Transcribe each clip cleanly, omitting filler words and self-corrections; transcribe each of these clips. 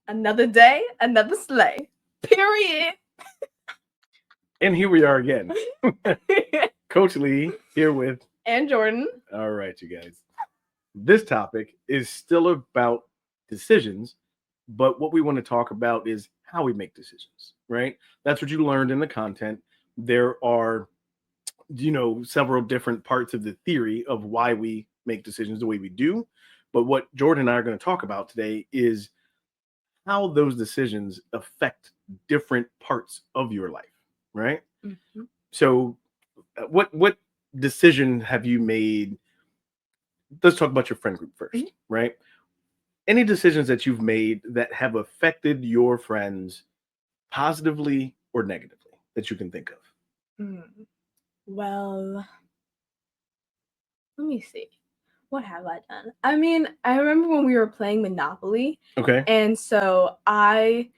Another day, another sleigh. Period. And here we are again. Coach Lee here with. And Jordan. All right, you guys. This topic is still about decisions, but what we want to talk about is how we make decisions, right? That's what you learned in the content. There are, several different parts of the theory of why we make decisions the way we do. But what Jordan and I are going to talk about today is how those decisions affect different parts of your life, right? Mm-hmm. So, what decision have you made? Let's talk about your friend group 1st, right? Any decisions that you've made that have affected your friends positively or negatively that you can think of? Well, let me see. What have I done? I mean, I remember when we were playing Monopoly. Okay. And so I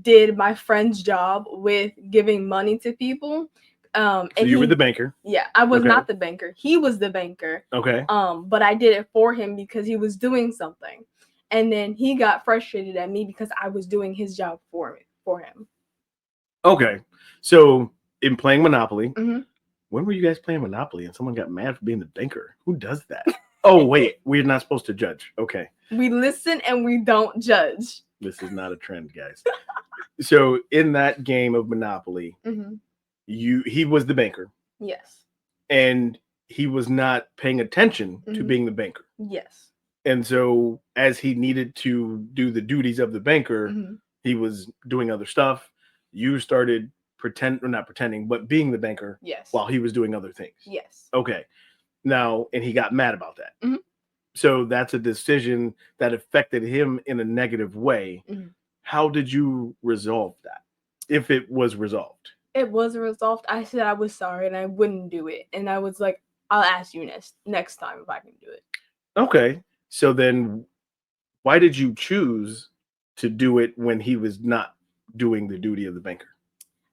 did my friend's job with giving money to people. So you were the banker. Yeah, I was Okay. not the banker. He was the banker. Okay. But I did it for him because he was doing something. And then he got frustrated at me because I was doing his job for him. Okay. So in playing Monopoly, Mm-hmm. when were you guys playing Monopoly and someone got mad for being the banker? Who does that? Oh, wait, we're not supposed to judge. Okay. We listen and we don't judge. This is not a trend, guys. So in that game of Monopoly, Mm-hmm. he was the banker. Yes. And he was not paying attention to being the banker. Yes. And so as he needed to do the duties of the banker, he was doing other stuff. You started not pretending, but being the banker. Yes. While he was doing other things. Yes. Okay. Now, and he got mad about that. Mm-hmm. So that's a decision that affected him in a negative way. Mm-hmm. How did you resolve that? If it was resolved? It was resolved. I said I was sorry and I wouldn't do it. And I was like, I'll ask you next time if I can do it. Okay. So then why did you choose to do it when he was not doing the duty of the banker?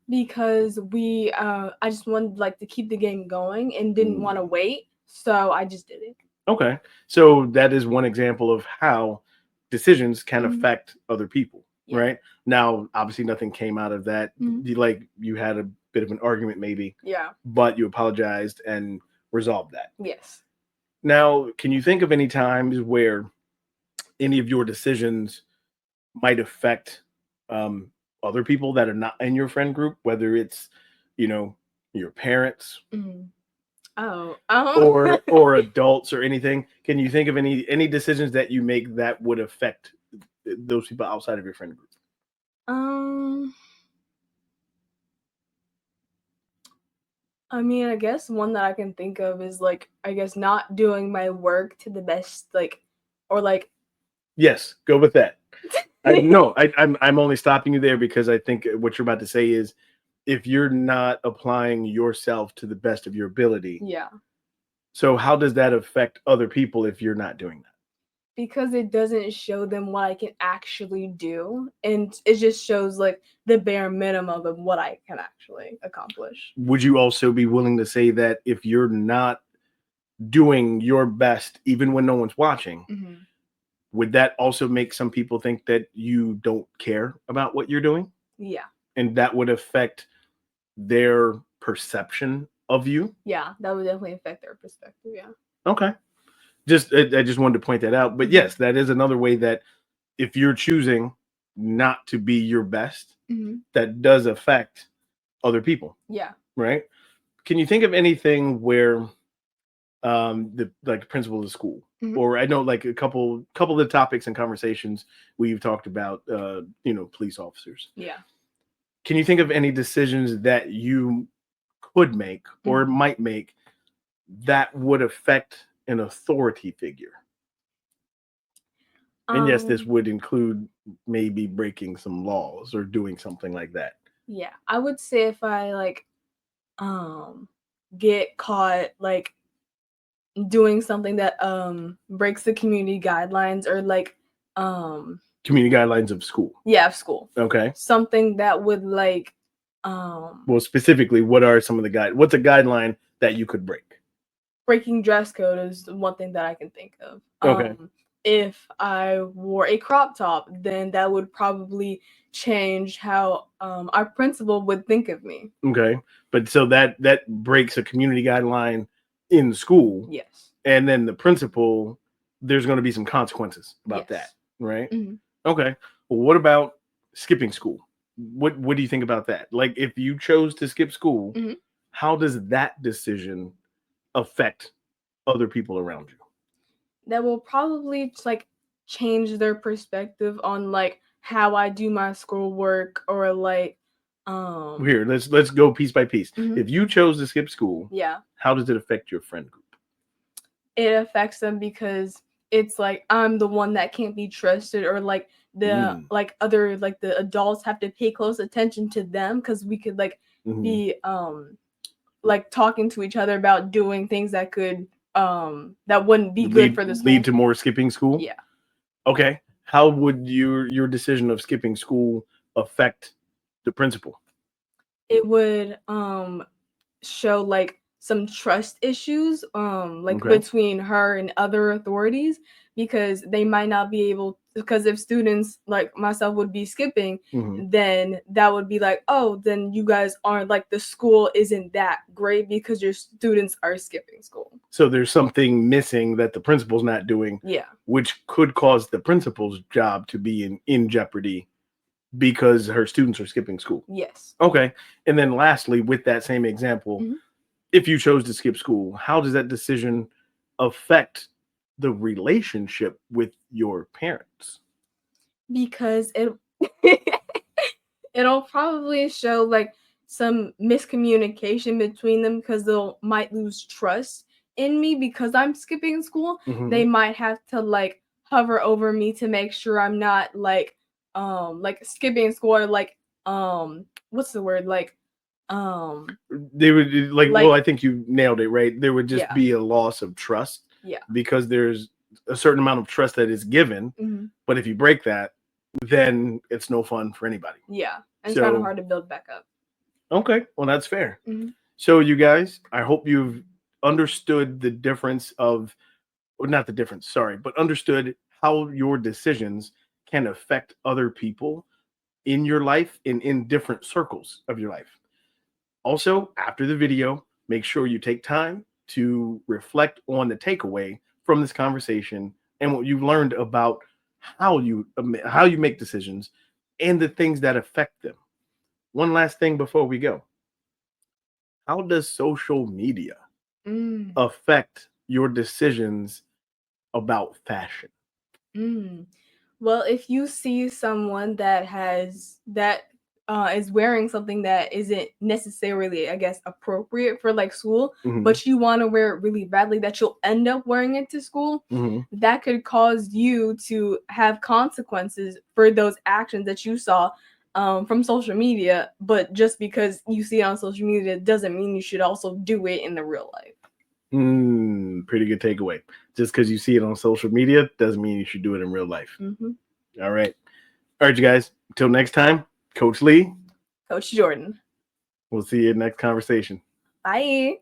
Because I just wanted to keep the game going and didn't want to wait. So I just did it. Okay. So that is one example of how decisions can affect other people, right? Now, obviously nothing came out of that. You had a bit of an argument maybe. Yeah. But you apologized and resolved that. Yes. Now, can you think of any times where any of your decisions might affect other people that are not in your friend group, whether it's, your parents or adults or anything? Can you think of any decisions that you make that would affect those people outside of your friend group? I mean, I guess one that I can think of is not doing my work to the best, Yes, go with that. I'm only stopping you there because I think what you're about to say is if you're not applying yourself to the best of your ability. Yeah. So how does that affect other people if you're not doing that? Because it doesn't show them what I can actually do. And it just shows the bare minimum of what I can actually accomplish. Would you also be willing to say that if you're not doing your best, even when no one's watching, would that also make some people think that you don't care about what you're doing? Yeah. And that would affect their perception of you? Yeah, that would definitely affect their perspective, yeah. Okay. I just wanted to point that out. But yes, that is another way that if you're choosing not to be your best, that does affect other people. Yeah. Right? Can you think of anything where the principal of the school, or I know a couple of the topics and conversations we've talked about, police officers. Yeah. Can you think of any decisions that you could make or might make that would affect an authority figure? And yes, this would include maybe breaking some laws or doing something like that. Yeah, I would say if I get caught doing something that breaks the community guidelines or community guidelines of school. Yeah, of school. Okay. Something that would well, specifically, what are some of the what's a guideline that you could break? Breaking dress code is one thing that I can think of. Okay. if I wore a crop top, then that would probably change how our principal would think of me. Okay. But so that breaks a community guideline in school. Yes. And then the principal, there's going to be some consequences about that, Yes. right? Mm-hmm. Okay. Well, what about skipping school? What do you think about that? Like, if you chose to skip school, Mm-hmm. how does that decision affect other people around you? That will probably like change their perspective on like how I do my schoolwork or like Here, let's go piece by piece. Mhm. If you chose to skip school, Yeah, how does it affect your friend group? it affects them because it's like I'm the one that can't be trusted, or like the Mm, like other like the adults have to pay close attention to them because we could like mhm. be like talking to each other about doing things that could that wouldn't be good for the Lead school. to more skipping school. Yeah. Okay. How would your decision of skipping school affect the principal? It would show like some trust issues like Okay. between her and other authorities, because they might not be able, because if students like myself would be skipping, Hmm. then that would be like, oh, then you guys aren't, like, the school isn't that great because your students are skipping school. So there's something missing that the principal's not doing, Yeah. which could cause the principal's job to be in jeopardy because her students are skipping school. Yes. Okay. And then lastly, with that same example, Mhm. if you chose to skip school, how does that decision affect the relationship with your parents? Because it it'll probably show like some miscommunication between them because they'll might lose trust in me because I'm skipping school. Hmm. They might have to like hover over me to make sure I'm not like skipping school, or like what's the word, They would well, like I think you nailed it, right? There would just yeah, be a loss of trust yeah. because there's a certain amount of trust that is given. Hmm. But if you break that, then it's no fun for anybody. Yeah, and it's kind of So, hard to build back up. okay, well, that's fair. Hmm. So, you guys, I hope you've understood the difference of, or not the difference, sorry, but understood how your decisions can affect other people in your life and in different circles of your life. Also, after the video, make sure you take time to reflect on the takeaway from this conversation and what you've learned about how you make decisions and the things that affect them. One last thing before we go. How does social media Mm. affect your decisions about fashion? Mm. Well, if you see someone that is wearing something that isn't necessarily, I guess, appropriate for like school, Mhm, but you want to wear it really badly that you'll end up wearing it to school, mhm. that could cause you to have consequences for those actions that you saw from social media. But just because you see it on social media doesn't mean you should also do it in the real life. Pretty good takeaway. Just because you see it on social media doesn't mean you should do it in real life. Hmm. All right. All right, you guys. Until next time, Coach Lee. Coach Jordan. We'll see you in next conversation. Bye.